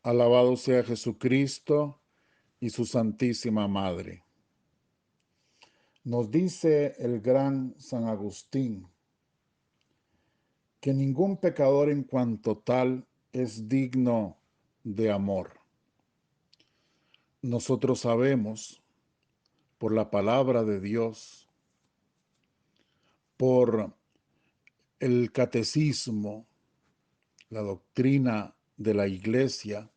Alabado sea Jesucristo y su Santísima Madre. Nos dice el gran San Agustín que ningún pecador en cuanto tal es digno de amor. Nosotros sabemos por la palabra de Dios, por el catecismo, la doctrina de la Iglesia,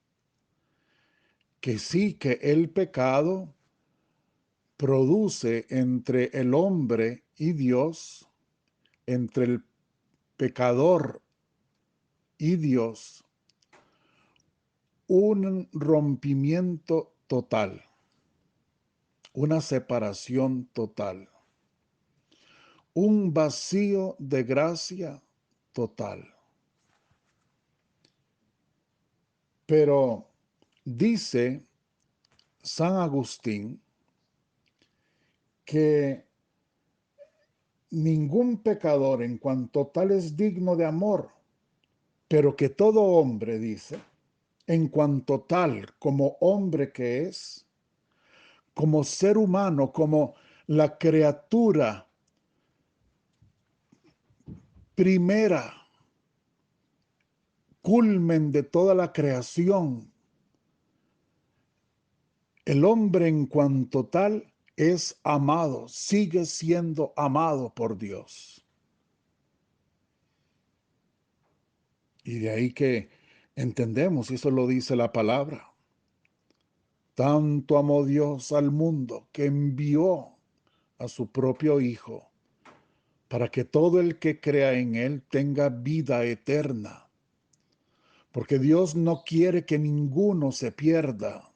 que sí que el pecado produce entre el hombre y Dios, entre el pecador y Dios, un rompimiento total, una separación total, un vacío de gracia total. Pero dice San Agustín que ningún pecador en cuanto tal es digno de amor, pero que todo hombre, dice, en cuanto tal como hombre que es, como ser humano, como la criatura primera, culmen de toda la creación, el hombre en cuanto tal es amado, sigue siendo amado por Dios. Y de ahí que entendemos, y eso lo dice la palabra, tanto amó Dios al mundo que envió a su propio Hijo para que todo el que crea en Él tenga vida eterna. Porque Dios no quiere que ninguno se pierda.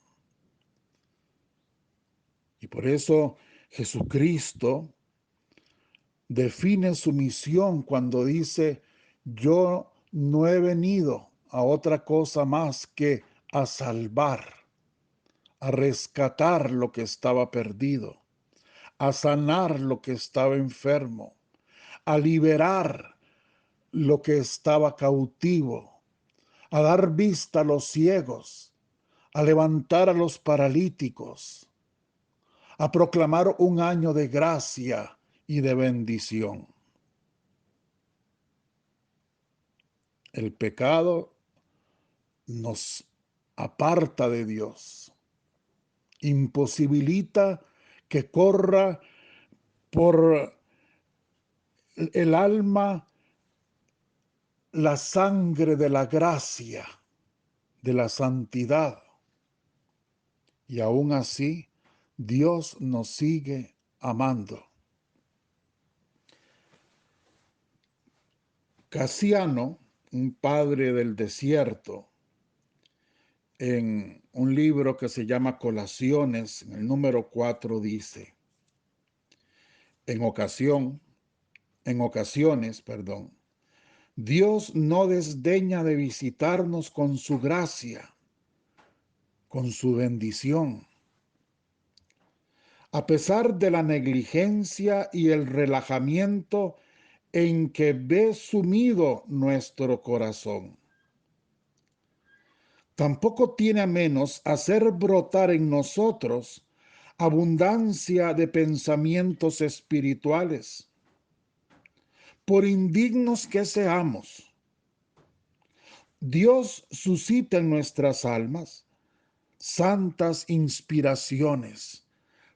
Y por eso Jesucristo define su misión cuando dice, yo no he venido a otra cosa más que a salvar, a rescatar lo que estaba perdido, a sanar lo que estaba enfermo, a liberar lo que estaba cautivo, a dar vista a los ciegos, a levantar a los paralíticos, a proclamar un año de gracia y de bendición. El pecado nos aparta de Dios, imposibilita que corra por el alma la sangre de la gracia, de la santidad. Y aún así, Dios nos sigue amando. Casiano, un padre del desierto, en un libro que se llama Colaciones, en el número 4, dice, en ocasiones, Dios no desdeña de visitarnos con su gracia, con su bendición. A pesar de la negligencia y el relajamiento en que ve sumido nuestro corazón. Tampoco tiene a menos hacer brotar en nosotros abundancia de pensamientos espirituales. Por indignos que seamos, Dios suscita en nuestras almas santas inspiraciones,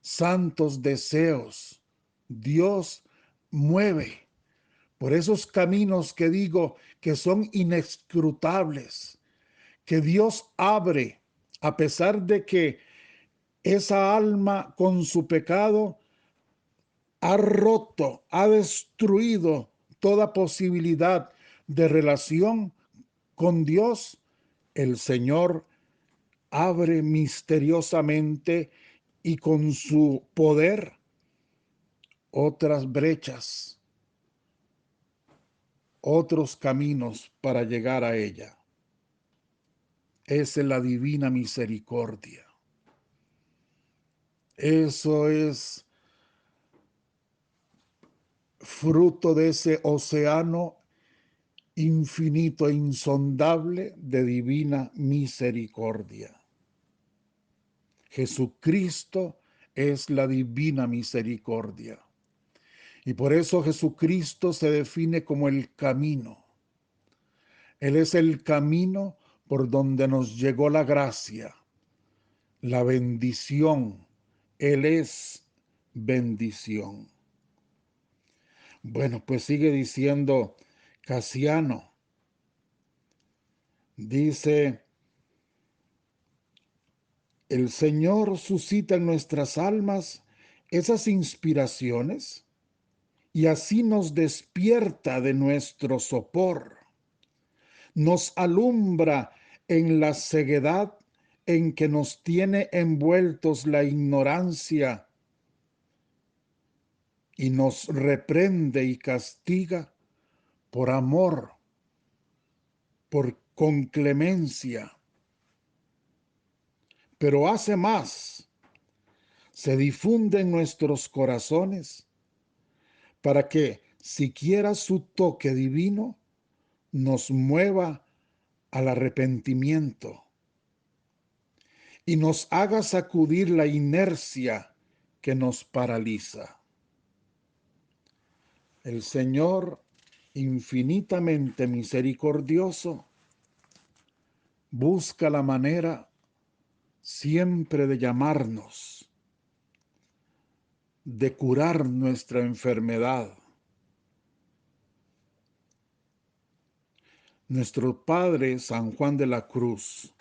santos deseos. Dios mueve por esos caminos que digo que son inescrutables, que Dios abre a pesar de que esa alma con su pecado ha roto, ha destruido toda posibilidad de relación con Dios. El Señor abre misteriosamente y con su poder otras brechas, otros caminos para llegar a ella. Esa es la divina misericordia. Eso es fruto de ese océano infinito e insondable de divina misericordia. Jesucristo es la divina misericordia. Y por eso Jesucristo se define como el camino. Él es el camino por donde nos llegó la gracia, la bendición. Él es bendición. Bueno, pues sigue diciendo Casiano. Dice, el Señor suscita en nuestras almas esas inspiraciones y así nos despierta de nuestro sopor, nos alumbra en la ceguedad en que nos tiene envueltos la ignorancia y nos reprende y castiga por amor, con clemencia. Pero hace más, se difunde en nuestros corazones para que, siquiera su toque divino, nos mueva al arrepentimiento y nos haga sacudir la inercia que nos paraliza. El Señor, infinitamente misericordioso, busca la manera siempre de llamarnos, de curar nuestra enfermedad. Nuestro Padre San Juan de la Cruz,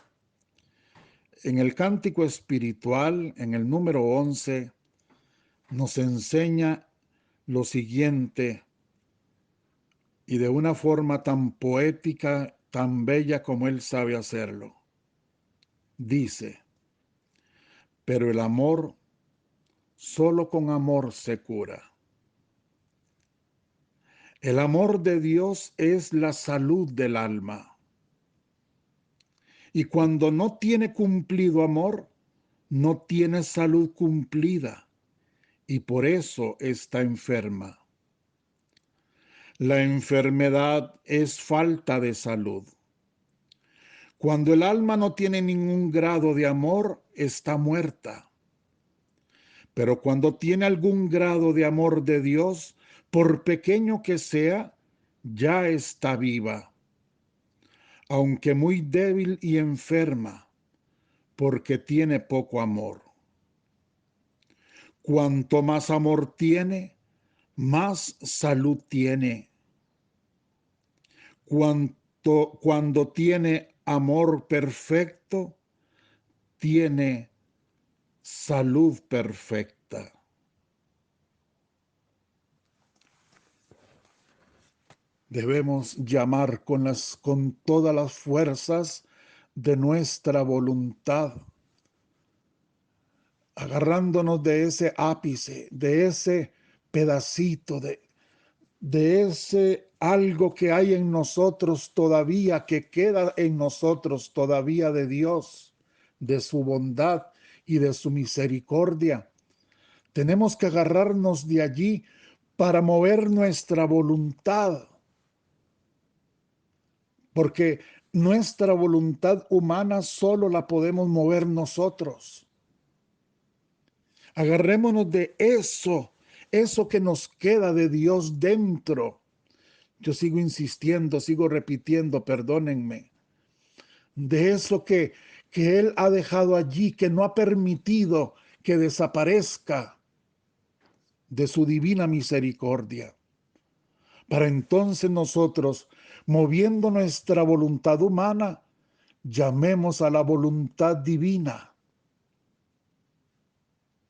en el cántico espiritual, en el número 11, nos enseña lo siguiente, y de una forma tan poética, tan bella como él sabe hacerlo. Dice, pero el amor, solo con amor se cura. El amor de Dios es la salud del alma. Y cuando no tiene cumplido amor, no tiene salud cumplida, y por eso está enferma. La enfermedad es falta de salud. Cuando el alma no tiene ningún grado de amor, está muerta. Pero cuando tiene algún grado de amor de Dios, por pequeño que sea, ya está viva, aunque muy débil y enferma, porque tiene poco amor. Cuanto más amor tiene, más salud tiene. Cuando tiene amor perfecto, tiene salud perfecta. Debemos llamar con todas las fuerzas de nuestra voluntad, agarrándonos de ese ápice, de ese pedacito, de ese algo que hay en nosotros todavía, que queda en nosotros todavía de Dios, de su bondad y de su misericordia. Tenemos que agarrarnos de allí para mover nuestra voluntad, porque nuestra voluntad humana solo la podemos mover nosotros. Agarrémonos de eso que nos queda de Dios dentro. Yo sigo insistiendo, sigo repitiendo, perdónenme, de eso que Él ha dejado allí, que no ha permitido que desaparezca, de su divina misericordia. Para entonces nosotros, moviendo nuestra voluntad humana, llamemos a la voluntad divina.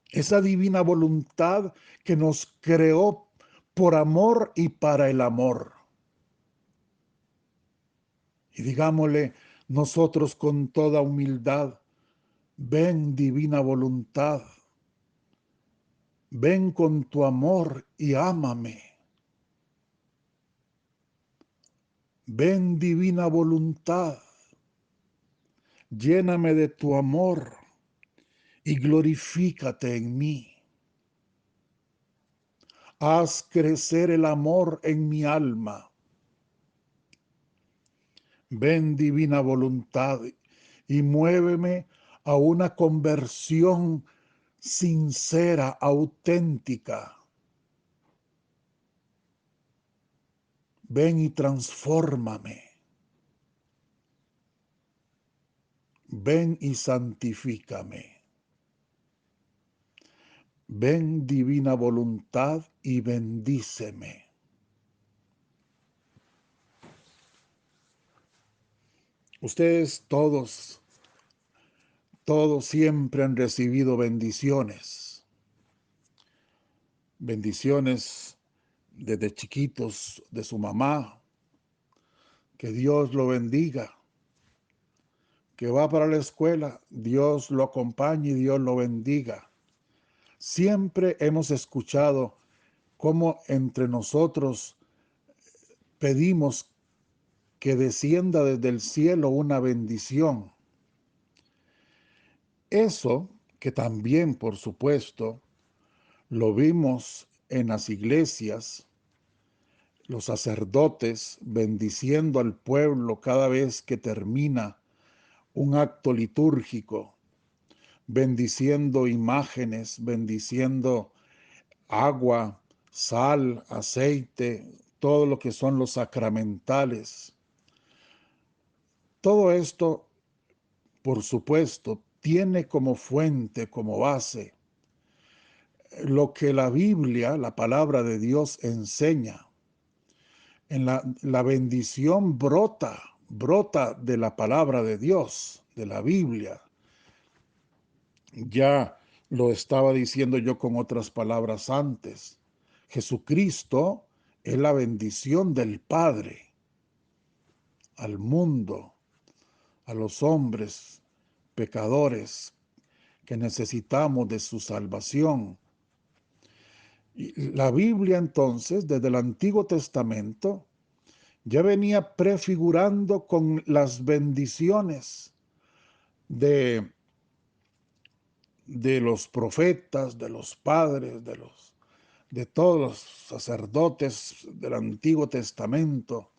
Esa divina voluntad que nos creó por amor y para el amor. Y digámosle nosotros con toda humildad, ven divina voluntad, ven con tu amor y ámame. Ven divina voluntad, lléname de tu amor y glorifícate en mí. Haz crecer el amor en mi alma. Ven, divina voluntad, y muéveme a una conversión sincera, auténtica. Ven y transfórmame. Ven y santifícame. Ven, divina voluntad, y bendíceme. Ustedes todos siempre han recibido bendiciones. Bendiciones desde chiquitos de su mamá. Que Dios lo bendiga. Que va para la escuela, Dios lo acompañe y Dios lo bendiga. Siempre hemos escuchado cómo entre nosotros pedimos que descienda desde el cielo una bendición. Eso que también, por supuesto, lo vimos en las iglesias, los sacerdotes bendiciendo al pueblo cada vez que termina un acto litúrgico, bendiciendo imágenes, bendiciendo agua, sal, aceite, todo lo que son los sacramentales. Todo esto, por supuesto, tiene como fuente, como base, lo que la Biblia, la palabra de Dios, enseña. En la bendición brota de la palabra de Dios, de la Biblia. Ya lo estaba diciendo yo con otras palabras antes. Jesucristo es la bendición del Padre al mundo, a los hombres pecadores que necesitamos de su salvación. Y la Biblia entonces, desde el Antiguo Testamento, ya venía prefigurando con las bendiciones de, de los profetas, de los padres, de todos los sacerdotes del Antiguo Testamento.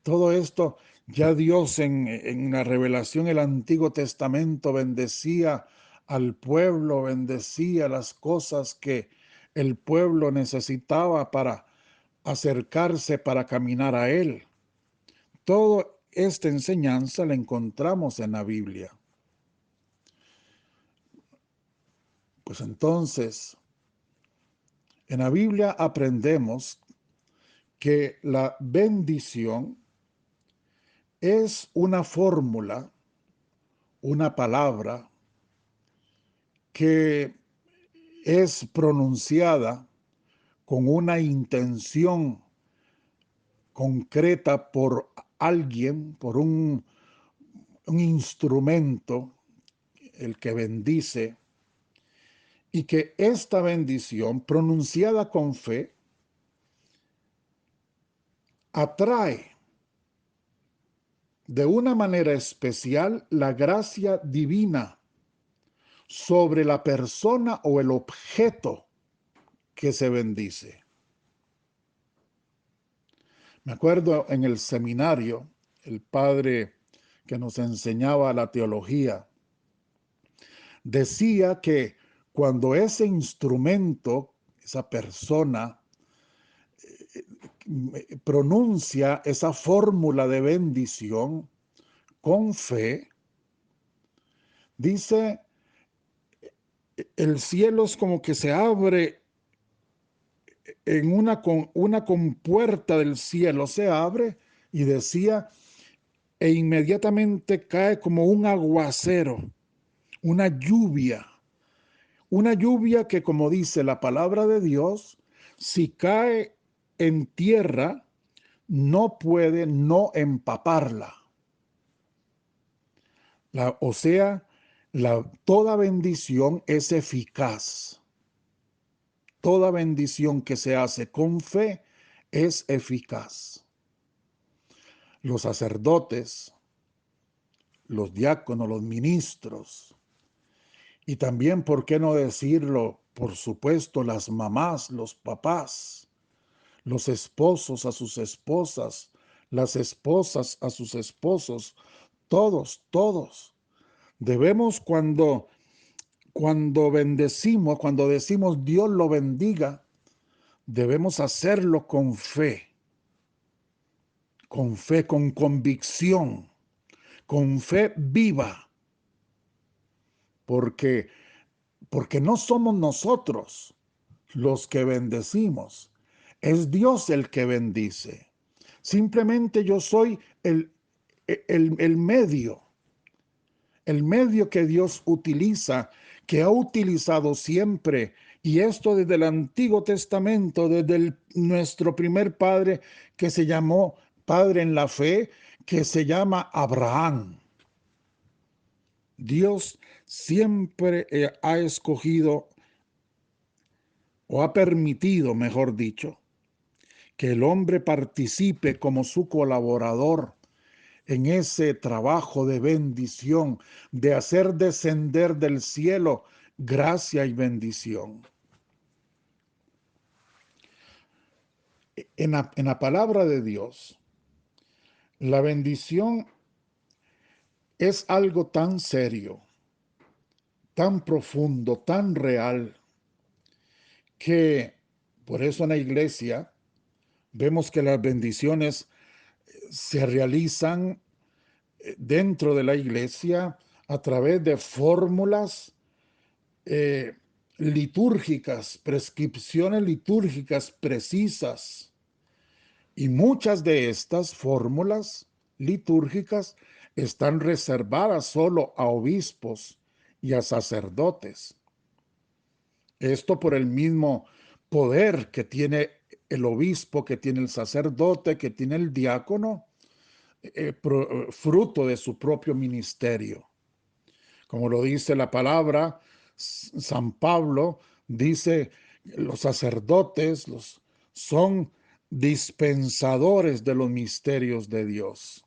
Todo esto ya Dios en la revelación del Antiguo Testamento bendecía al pueblo, bendecía las cosas que el pueblo necesitaba para acercarse, para caminar a Él. Toda esta enseñanza la encontramos en la Biblia. Pues entonces, en la Biblia aprendemos que la bendición es una fórmula, una palabra que es pronunciada con una intención concreta por alguien, por un instrumento, el que bendice, y que esta bendición pronunciada con fe atrae de una manera especial la gracia divina sobre la persona o el objeto que se bendice. Me acuerdo en el seminario, el padre que nos enseñaba la teología decía que cuando ese instrumento, esa persona, pronuncia esa fórmula de bendición con fe, dice, el cielo es como que se abre en una compuerta del cielo, se abre y decía, e inmediatamente cae como un aguacero, una lluvia que, como dice la palabra de Dios, si cae en tierra, no puede no empaparla. O sea, toda bendición es eficaz. Toda bendición que se hace con fe es eficaz. Los sacerdotes, los diáconos, los ministros, y también, ¿por qué no decirlo? Por supuesto, las mamás, los papás, los esposos a sus esposas, las esposas a sus esposos, todos, todos. Debemos cuando bendecimos, cuando decimos Dios lo bendiga, debemos hacerlo con fe, con convicción, con fe viva, porque, porque no somos nosotros los que bendecimos, es Dios el que bendice. Simplemente yo soy el medio que Dios utiliza, que ha utilizado siempre, y esto desde el Antiguo Testamento, desde nuestro primer padre que se llamó Padre en la fe, que se llama Abraham. Dios siempre ha escogido o ha permitido, mejor dicho, que el hombre participe como su colaborador en ese trabajo de bendición, de hacer descender del cielo gracia y bendición. En la palabra de Dios, la bendición es algo tan serio, tan profundo, tan real, que por eso en la iglesia vemos que las bendiciones se realizan dentro de la iglesia a través de fórmulas eh, litúrgicas, prescripciones litúrgicas precisas. Y muchas de estas fórmulas litúrgicas están reservadas solo a obispos y a sacerdotes. Esto por el mismo poder que tiene el obispo, que tiene el sacerdote, que tiene el diácono, fruto de su propio ministerio. Como lo dice la palabra, San Pablo dice, los sacerdotes son dispensadores de los misterios de Dios.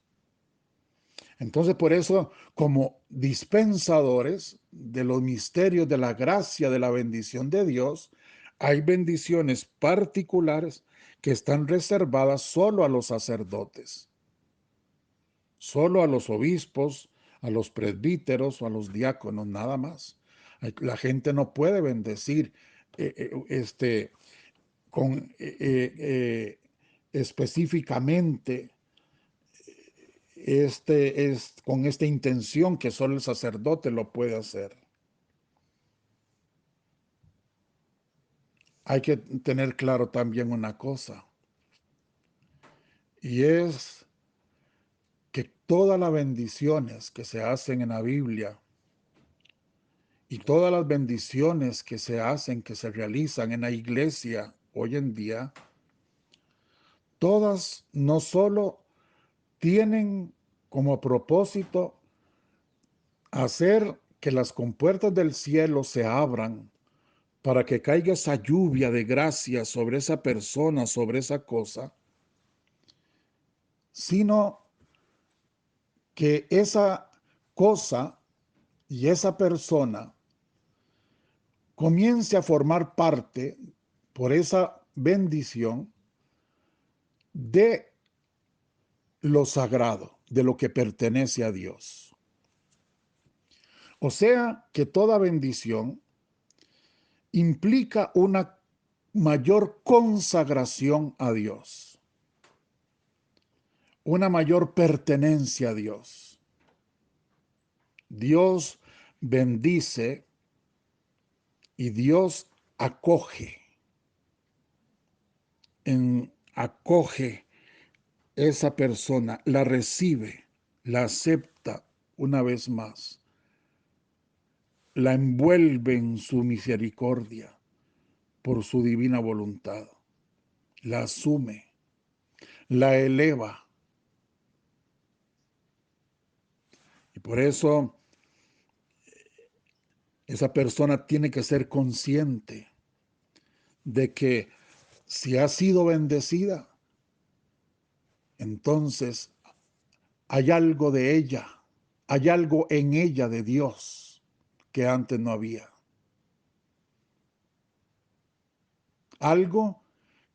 Entonces, por eso, como dispensadores de los misterios de la gracia, de la bendición de Dios, hay bendiciones particulares que están reservadas solo a los sacerdotes, solo a los obispos, a los presbíteros o a los diáconos, nada más. La gente no puede bendecir con, específicamente con esta intención que solo el sacerdote lo puede hacer. Hay que tener claro también una cosa, y es que todas las bendiciones que se hacen en la Biblia y todas las bendiciones que se hacen, que se realizan en la iglesia hoy en día, todas no solo tienen como propósito hacer que las compuertas del cielo se abran para que caiga esa lluvia de gracia sobre esa persona, sobre esa cosa, sino que esa cosa y esa persona comience a formar parte, por esa bendición, de lo sagrado, de lo que pertenece a Dios. O sea que toda bendición implica una mayor consagración a Dios, una mayor pertenencia a Dios. Dios bendice y Dios acoge, acoge esa persona, la recibe, la acepta una vez más, la envuelve en su misericordia por su divina voluntad, la asume, la eleva. Y por eso esa persona tiene que ser consciente de que si ha sido bendecida, entonces hay algo de ella, hay algo en ella de Dios que antes no había. Algo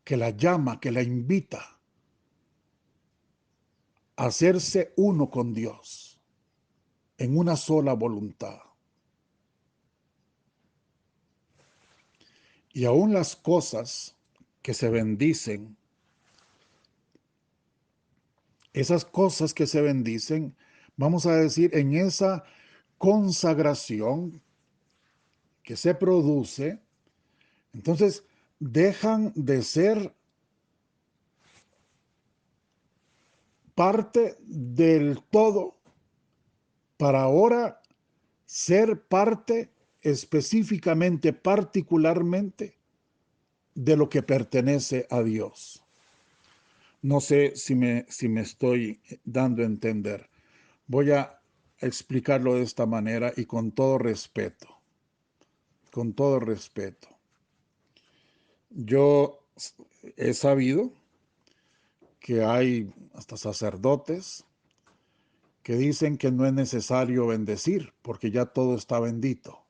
que la llama, que la invita hacerse uno con Dios, en una sola voluntad. Y aún las cosas que se bendicen, esas cosas que se bendicen, vamos a decir, en esa consagración que se produce, entonces dejan de ser parte del todo para ahora ser parte específicamente, particularmente de lo que pertenece a Dios. No sé si me estoy dando a entender. Voy a explicarlo de esta manera y con todo respeto. Con todo respeto. Yo he sabido que hay hasta sacerdotes que dicen que no es necesario bendecir porque ya todo está bendito.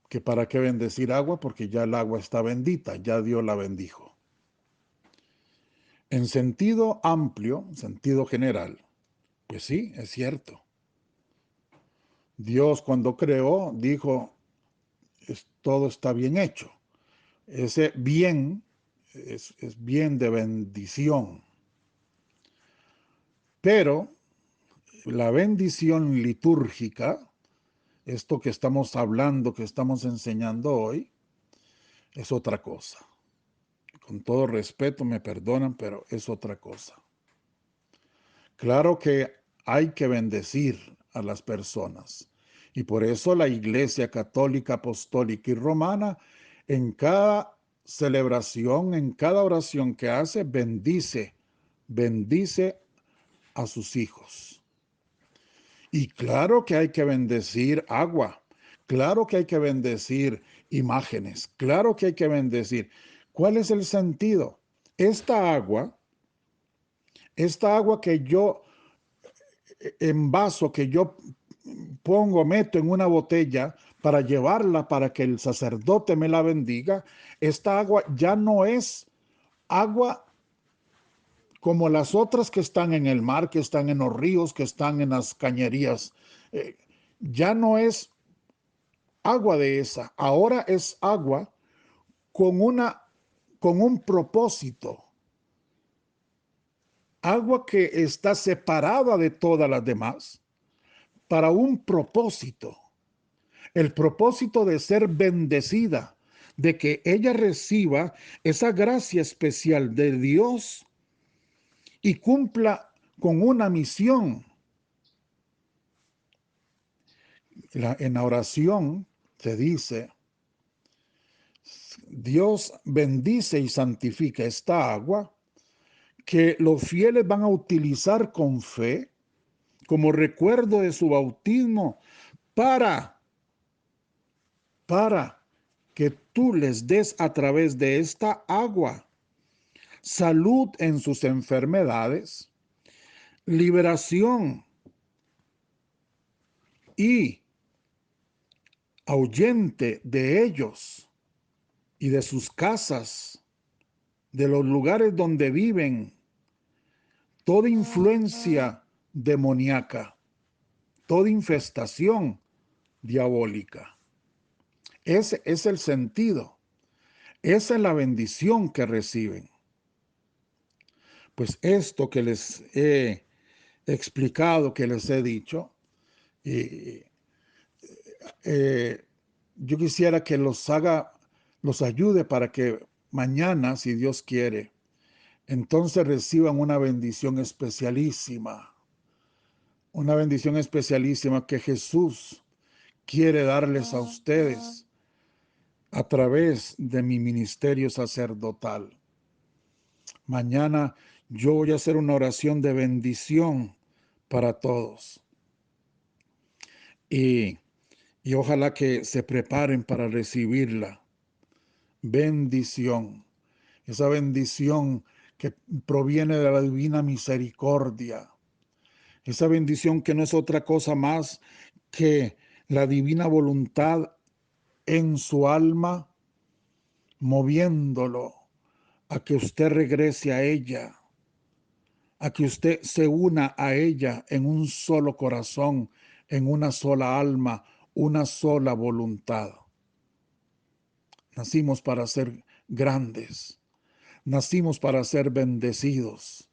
Que para qué bendecir agua porque ya el agua está bendita, ya Dios la bendijo. En sentido amplio, en sentido general, pues sí, es cierto. Dios cuando creó dijo, todo está bien hecho. Ese bien es bien de bendición. Pero la bendición litúrgica, esto que estamos hablando, que estamos enseñando hoy, es otra cosa. Con todo respeto, me perdonan, pero es otra cosa. Claro que hay que bendecir a las personas. Y por eso la Iglesia Católica, Apostólica y Romana, en cada celebración, en cada oración que hace, bendice a sus hijos. Y claro que hay que bendecir agua, claro que hay que bendecir imágenes, claro que hay que bendecir. ¿Cuál es el sentido? Esta agua que yo envaso, que yo pongo, meto en una botella para llevarla para que el sacerdote me la bendiga, esta agua ya no es agua como las otras que están en el mar, que están en los ríos, que están en las cañerías. Ya no es agua de esa, ahora es agua con con un propósito. Agua que está separada de todas las demás para un propósito. El propósito de ser bendecida, de que ella reciba esa gracia especial de Dios y cumpla con una misión. En la oración se dice, Dios bendice y santifica esta agua que los fieles van a utilizar con fe como recuerdo de su bautismo para, para que tú les des a través de esta agua salud en sus enfermedades, liberación y ahuyente de ellos y de sus casas, de los lugares donde viven, toda influencia demoníaca, toda infestación diabólica. Ese es el sentido. Esa es la bendición que reciben. Pues esto que les he explicado, que les he dicho, eh, yo quisiera que los ayude para que mañana, si Dios quiere, entonces reciban una bendición especialísima que Jesús quiere darles a ustedes a través de mi ministerio sacerdotal. Mañana yo voy a hacer una oración de bendición para todos. Y, y ojalá que se preparen para recibirla. Bendición. Esa bendición que proviene de la divina misericordia. Esa bendición que no es otra cosa más que la divina voluntad en su alma, moviéndolo a que usted regrese a ella, a que usted se una a ella en un solo corazón, en una sola alma, una sola voluntad. Nacimos para ser grandes, nacimos para ser bendecidos.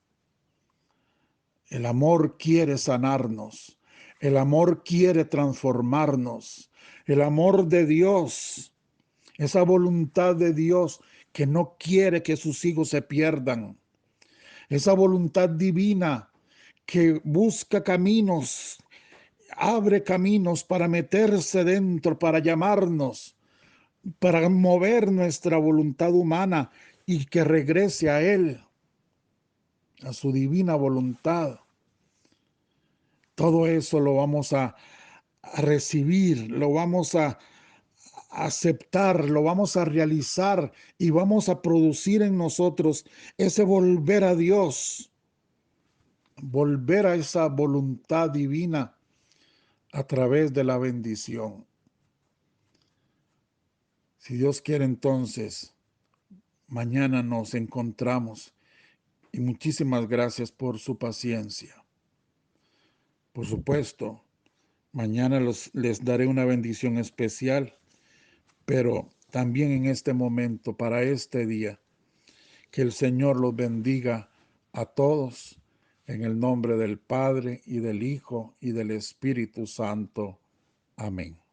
El amor quiere sanarnos, el amor quiere transformarnos, el amor de Dios, esa voluntad de Dios que no quiere que sus hijos se pierdan, esa voluntad divina que busca caminos, abre caminos para meterse dentro, para llamarnos, para mover nuestra voluntad humana y que regrese a Él, a su divina voluntad. Todo eso lo vamos a recibir, lo vamos a aceptar, lo vamos a realizar y vamos a producir en nosotros ese volver a Dios, volver a esa voluntad divina a través de la bendición. Si Dios quiere, entonces, mañana nos encontramos y muchísimas gracias por su paciencia. Por supuesto, mañana les daré una bendición especial, pero también en este momento, para este día, que el Señor los bendiga a todos en el nombre del Padre y del Hijo y del Espíritu Santo. Amén.